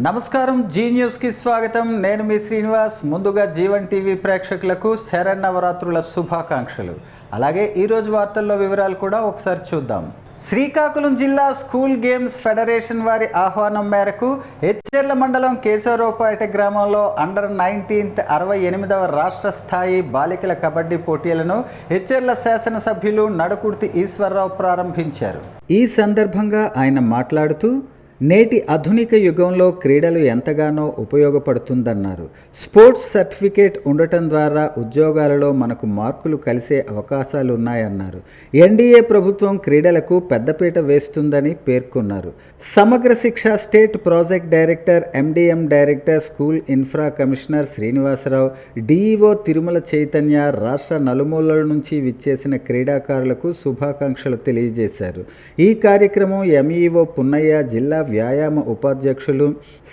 నమస్కారం, జీ న్యూస్కి స్వాగతం. నేను మీ శ్రీనివాస్. ముందుగా జీవన్ టీవీ ప్రేక్షకులకు శరన్నవరాత్రుల శుభాకాంక్షలు. అలాగే ఈరోజు వార్తల్లో వివరాలు కూడా ఒకసారి చూద్దాం. శ్రీకాకుళం జిల్లా స్కూల్ గేమ్స్ ఫెడరేషన్ వారి ఆహ్వానం మేరకు హెచ్చెర్ల మండలం కేశవరావుపేట గ్రామంలో అండర్ 19 68వ రాష్ట్ర స్థాయి బాలికల కబడ్డీ పోటీలను హెచ్చెర్ల శాసనసభ్యులు నడుకుర్తి ఈశ్వరరావు ప్రారంభించారు. ఈ సందర్భంగా ఆయన మాట్లాడుతూ నేటి ఆధునిక యుగంలో క్రీడలు ఎంతగానో ఉపయోగపడుతుందన్నారు. స్పోర్ట్స్ సర్టిఫికేట్ ఉండటం ద్వారా ఉద్యోగాలలో మనకు మార్కులు కలిసే అవకాశాలు ఉన్నాయన్నారు. ఎన్డీఏ ప్రభుత్వం క్రీడలకు పెద్దపీట వేస్తుందని పేర్కొన్నారు. Samagra Shiksha state project director, MDM director, school infra commissioner Srinivasarao, DEO Tirumala Chaitanya రాష్ట్ర నలుమూలల నుంచి విచ్చేసిన క్రీడాకారులకు శుభాకాంక్షలు తెలియజేశారు. ఈ కార్యక్రమం ఎంఈఓ పున్నయ్య, జిల్లా వ్యాయామ ఉపాధ్యక్షులు,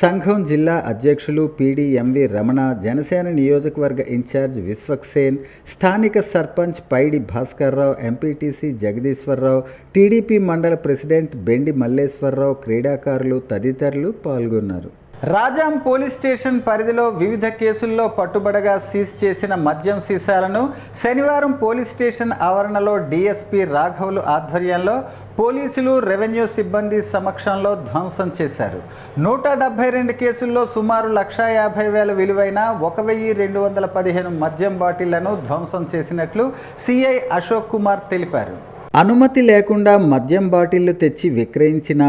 సంఘం జిల్లా అధ్యక్షులు పిడిఎంవి రమణ, జనసేన నియోజకవర్గ ఇన్ఛార్జ్ విశ్వక్సేన్, స్థానిక సర్పంచ్ పైడి భాస్కర్రావు, ఎంపీటీసీ జగదీశ్వరరావు, టీడీపీ మండల ప్రెసిడెంట్ బెండి మల్లేశ్వరరావు, క్రీడాకారులు తదితరులు పాల్గొన్నారు. రాజాం పోలీస్ స్టేషన్ పరిధిలో వివిధ కేసుల్లో పట్టుబడగా సీజ్ చేసిన మద్యం సీసాలను శనివారం పోలీస్ స్టేషన్ ఆవరణలో డీఎస్పీ రాఘవులు ఆధ్వర్యంలో పోలీసులు, రెవెన్యూ సిబ్బంది సమక్షంలో ధ్వంసం చేశారు. 172 కేసుల్లో సుమారు 1,50,000 విలువైన 1,215 మద్యం బాటిళ్లను ధ్వంసం చేసినట్లు సిఐ అశోక్ కుమార్ తెలిపారు. అనుమతి లేకుండా మద్యం బాటిళ్లు తెచ్చి విక్రయించిన,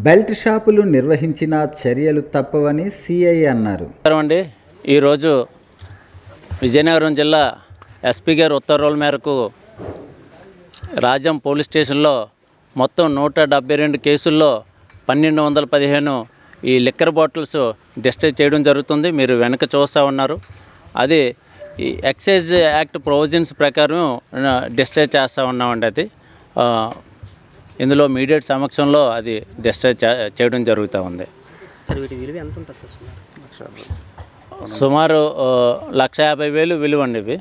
బెల్ట్ షాపులు నిర్వహించిన చర్యలు తప్పవని సిఐ అన్నారు. ఈరోజు విజయనగరం జిల్లా ఎస్పీ గారి ఉత్తర్వుల మేరకు రాజం పోలీస్ స్టేషన్లో మొత్తం 172 కేసుల్లో 1,215 ఈ లిక్కర్ బాటిల్స్ డిస్ట్రైజ్ చేయడం జరుగుతుంది. మీరు వెనక చూస్తూ ఉన్నారు. అది ఈ ఎక్సైజ్ యాక్ట్ ప్రొవిజన్స్ ప్రకారం డిస్ట్రైజ్ చేస్తూ ఉన్నామండి. అది ఇందులో మీడియట్ సమక్షంలో అది డిస్ట్రైజ్ చేయడం జరుగుతూ ఉంది. సుమారు 1,50,000 విలువ అండి. ఇవి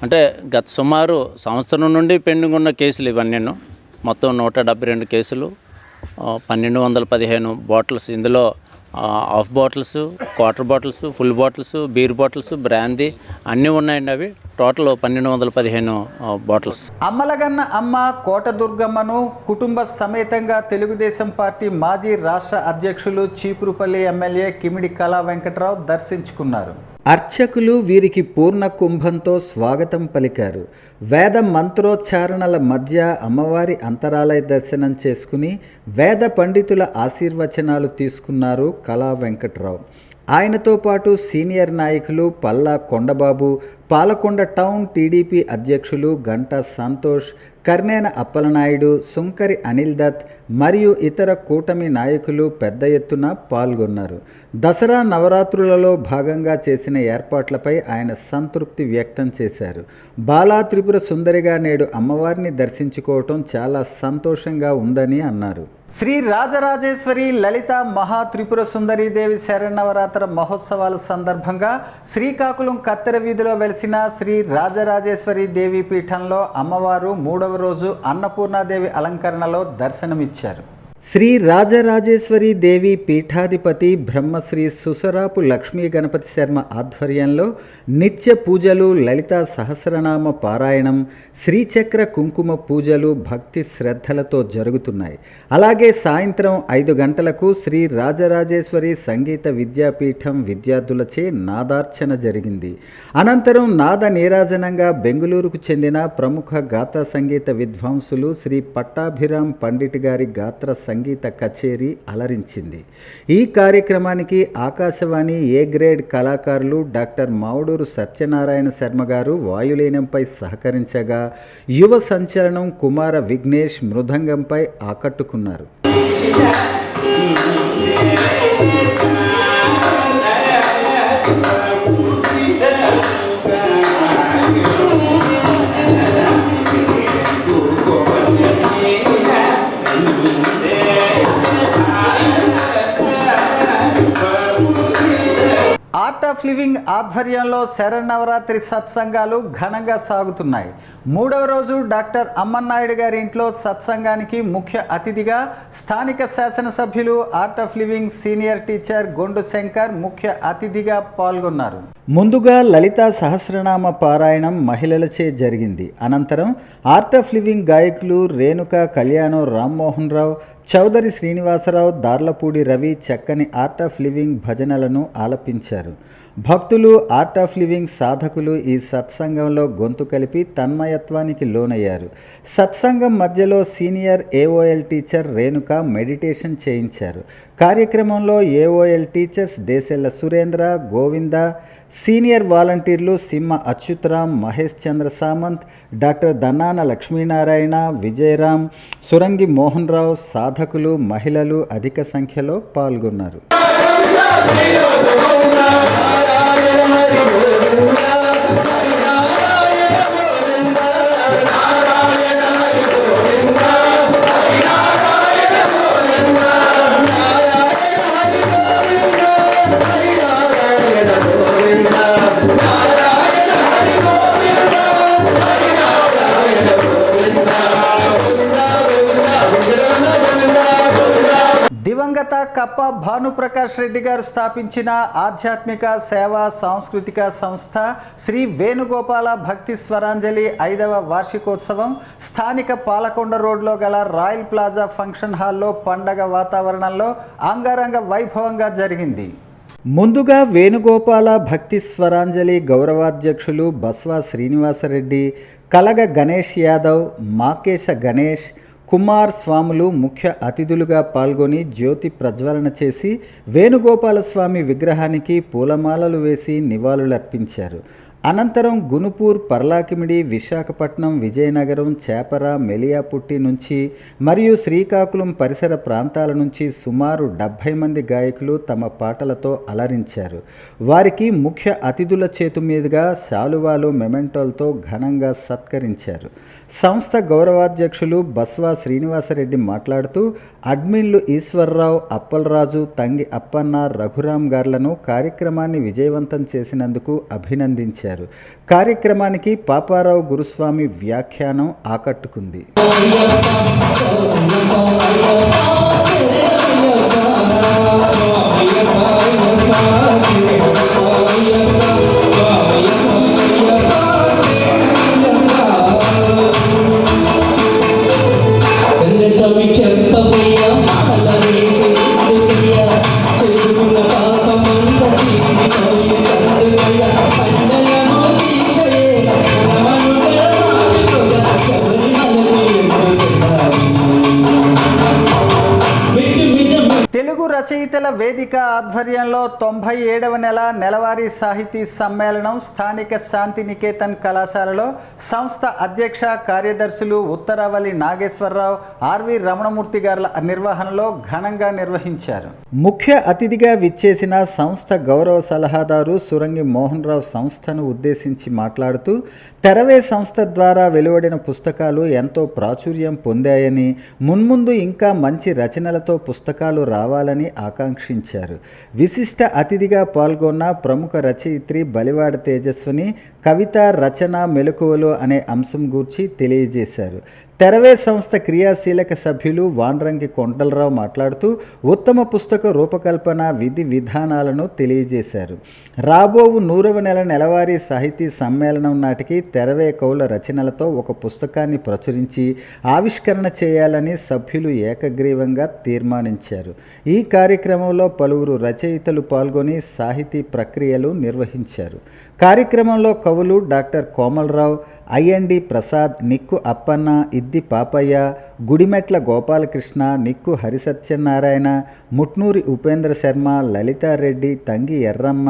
అంటే గత సుమారు సంవత్సరం నుండి పెండింగ్ ఉన్న కేసులు ఇవన్నీ. మొత్తం 172 కేసులు, 1,215 బాటిల్స్. ఇందులో half bottles, quarter bottles, full bottles, beer bottles, brandy అన్నీ ఉన్నాయండి. అవి టోటల్ 1,215 బాటిల్స్. అమ్మలగన్న అమ్మ కోట దుర్గమ్మను కుటుంబ సమేతంగా తెలుగుదేశం పార్టీ మాజీ రాష్ట్ర అధ్యక్షులు, చీపురుపల్లి ఎమ్మెల్యే కిమిడి కళా వెంకట్రావు దర్శించుకున్నారు. అర్చకులు వీరికి పూర్ణ కుంభంతో స్వాగతం పలికారు. వేద మంత్రోచ్చారణల మధ్య అమ్మవారి అంతరాలయ దర్శనం చేసుకుని వేద పండితుల ఆశీర్వచనాలు తీసుకున్నారు కళా వెంకట్రావు. ఆయనతో పాటు సీనియర్ నాయకులు పల్లా కొండబాబు, పాలకొండ టౌన్ టీడీపీ అధ్యక్షులు గంటా సంతోష్, కర్నేన అప్పలనాయుడు, సుంకరి అనిల్ దత్ మరియు ఇతర కూటమి నాయకులు పెద్ద ఎత్తున పాల్గొన్నారు. దసరా నవరాత్రులలో భాగంగా చేసిన ఏర్పాట్లపై ఆయన సంతృప్తి వ్యక్తం చేశారు. బాలా త్రిపుర సుందరిగా నేడు అమ్మవారిని దర్శించుకోవటం చాలా సంతోషంగా ఉందని అన్నారు. శ్రీ రాజరాజేశ్వరి లలిత మహా త్రిపుర సుందరీదేవి శరన్నవరాత్ర మహోత్సవాల సందర్భంగా శ్రీకాకుళం కత్తెర వీధిలో వెలిసిన శ్రీ రాజరాజేశ్వరి దేవి పీఠంలో అమ్మవారు 3వ రోజు అన్నపూర్ణాదేవి అలంకరణలో దర్శనమిచ్చారు. శ్రీ రాజరాజేశ్వరి దేవి పీఠాధిపతి బ్రహ్మశ్రీ సుసరాపు లక్ష్మీ గణపతి శర్మ ఆధ్వర్యంలో నిత్య పూజలు, లలిత సహస్రనామ పారాయణం, శ్రీచక్ర కుంకుమ పూజలు భక్తి శ్రద్ధలతో జరుగుతున్నాయి. అలాగే సాయంత్రం 5 గంటలకు శ్రీ రాజరాజేశ్వరి సంగీత విద్యాపీఠం విద్యార్థులచే నాదార్చన జరిగింది. అనంతరం నాద నీరాజనంగా బెంగుళూరుకు చెందిన ప్రముఖ గాత్ర సంగీత విద్వాంసులు శ్రీ పట్టాభిరామ్ పండిట్ గారి గాత్ర సంగీత కచేరీ అలరించింది. ఈ కార్యక్రమానికి ఆకాశవాణి ఏ గ్రేడ్ కళాకారులు డాక్టర్ మావుడూరు సత్యనారాయణ శర్మ గారు వాయులీనంపై సహకరించగా, యువ సంచలనం కుమార విఘ్నేష్ మృదంగంపై ఆకట్టుకున్నారు. ఆర్ట్ ఆఫ్ ఆఫ్ లివింగ్ ఆధ్వర్యంలో శరన్నవరాత్రి సత్సంగాలు ఘనంగా సాగుతున్నాయి. 3వ రోజు డాక్టర్ అమ్మన్నాయుడు గారి ఇంట్లో సత్సంగానికి ముఖ్య అతిథిగా స్థానిక శాసనసభ్యులు art of living senior teacher Gondu Shankar ముఖ్య అతిథిగా పాల్గొన్నారు. ముందుగా లలితా సహస్రనామ పారాయణం మహిళలచే జరిగింది. అనంతరం ఆర్ట్ ఆఫ్ లివింగ్ గాయకులు రేణుక కళ్యాణం రామ్మోహన్ రావు, చౌదరి శ్రీనివాసరావు, దార్లపూడి రవి చక్కని ఆర్ట్ ఆఫ్ లివింగ్ భజనలను ఆలపించారు. భక్తులు, ఆర్ట్ ఆఫ్ లివింగ్ సాధకులు ఈ సత్సంగంలో గొంతు కలిపి తన్మయత్వానికి లోనయ్యారు. సత్సంగం మధ్యలో senior AOL teacher Renuka meditation చేయించారు. కార్యక్రమంలో AOL teachers Deshella Surendra, Govinda, senior వాలంటీర్లు సింహ అచ్యుతరాం, మహేష్ చంద్ర సామంత్, డాక్టర్ దన్నాన లక్ష్మీనారాయణ, విజయరాం, సురంగి మోహన్ రావు, సాధకులు, మహిళలు అధిక సంఖ్యలో పాల్గొన్నారు. దివంగత కప్ప భానుప్రకాష్ రెడ్డి గారు స్థాపించిన ఆధ్యాత్మిక సేవా సాంస్కృతిక సంస్థ శ్రీ వేణుగోపాల భక్తి స్వరాంజలి 5వ వార్షికోత్సవం స్థానిక పాలకొండ రోడ్లో గల రాయల్ ప్లాజా ఫంక్షన్ హాల్లో పండగ వాతావరణంలో అంగరంగ వైభవంగా జరిగింది. ముందుగా వేణుగోపాల భక్తి స్వరాంజలి గౌరవాధ్యక్షులు బస్వా శ్రీనివాసరెడ్డి, కలగ గణేష్ యాదవ్, మాకేశ గణేష్, కుమార్ స్వాములు ముఖ్య అతిథులుగా పాల్గొని జ్యోతి ప్రజ్వలన చేసి వేణుగోపాల స్వామి విగ్రహానికి పూలమాలలు వేసి నివాళులర్పించారు. అనంతరం గునుపూర్, పర్లాకిమిడి, విశాఖపట్నం, విజయనగరం, చేపర, మెలియాపుట్టి నుంచి మరియు శ్రీకాకుళం పరిసర ప్రాంతాల నుంచి సుమారు 70 మంది గాయకులు తమ పాటలతో అలరించారు. వారికి ముఖ్య అతిథుల చేతు మీదుగా శాలువాలు, మెమెంటోలతో ఘనంగా సత్కరించారు. సంస్థ గౌరవాధ్యక్షులు బస్వా శ్రీనివాసరెడ్డి మాట్లాడుతూ అడ్మిన్లు ఈశ్వర్రావు, అప్పలరాజు, తంగి అప్పన్న, రఘురాం గార్లను కార్యక్రమాన్ని విజయవంతం చేసినందుకు అభినందించారు. కార్యక్రమానికి పాపారావు గురుస్వామి వ్యాఖ్యానం ఆకట్టుకుంది. తెలుగు రచయితల వేదిక ఆధ్వర్యంలో 97వ నెలవారీ సాహితీ సమ్మేళనం స్థానిక శాంతినికేతన్ కళాశాలలో సంస్థ అధ్యక్ష కార్యదర్శులు ఉత్తరావళి నాగేశ్వరరావు, ఆర్వి రమణమూర్తి గారుల నిర్వహణలో ఘనంగా నిర్వహించారు. ముఖ్య అతిథిగా విచ్చేసిన సంస్థ గౌరవ సలహాదారు సురంగి మోహన్ రావు సంస్థను ఉద్దేశించి మాట్లాడుతూ తెరవే సంస్థ ద్వారా వెలువడిన పుస్తకాలు ఎంతో ప్రాచుర్యం పొందాయని, మున్ముందు ఇంకా మంచి రచనలతో పుస్తకాలు రావాలని ఆకాంక్షించారు. విశిష్ట అతిథిగా పాల్గొన్న ప్రముఖ రచయిత్రి బలివాడ తేజస్విని కవిత, రచన, మెలకువలు అనే అంశం గూర్చి తెలియజేశారు. తెరవే సంస్థ క్రియాశీలక సభ్యులు వాండ్రంగి కొండలరావు మాట్లాడుతూ ఉత్తమ పుస్తక రూపకల్పన విధి విధానాలను తెలియజేశారు. రాబోవు 100వ నెలవారీ సాహితీ సమ్మేళనం నాటికి తెరవే కవుల రచనలతో ఒక పుస్తకాన్ని ప్రచురించి ఆవిష్కరణ చేయాలని సభ్యులు ఏకగ్రీవంగా తీర్మానించారు. ఈ కార్యక్రమంలో పలువురు రచయితలు పాల్గొని సాహితీ ప్రక్రియలు నిర్వహించారు. కార్యక్రమంలో కవులు doctor Komalarao, I N D Prasad, Nikku Appanna, Iddi Papayya, Gudimetla Gopalakrishna, Nikku Harisatyanarayana, Mutnuri Upendra Sharma, Lalitha Reddy, Tangi Erramma,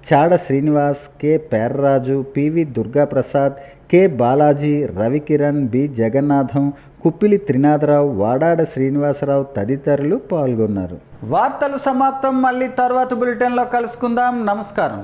Chada Srinivas, K Perraju, P V Durgaprasad, K Balaji, Ravikiran, B Jagannatham, Kuppili Trinatharao, Vadada Srinivasarao తదితరులు పాల్గొన్నారు. వార్తలు సమాప్తం. మళ్ళీ తర్వాత బులెటిన్లో కలుసుకుందాం. నమస్కారం.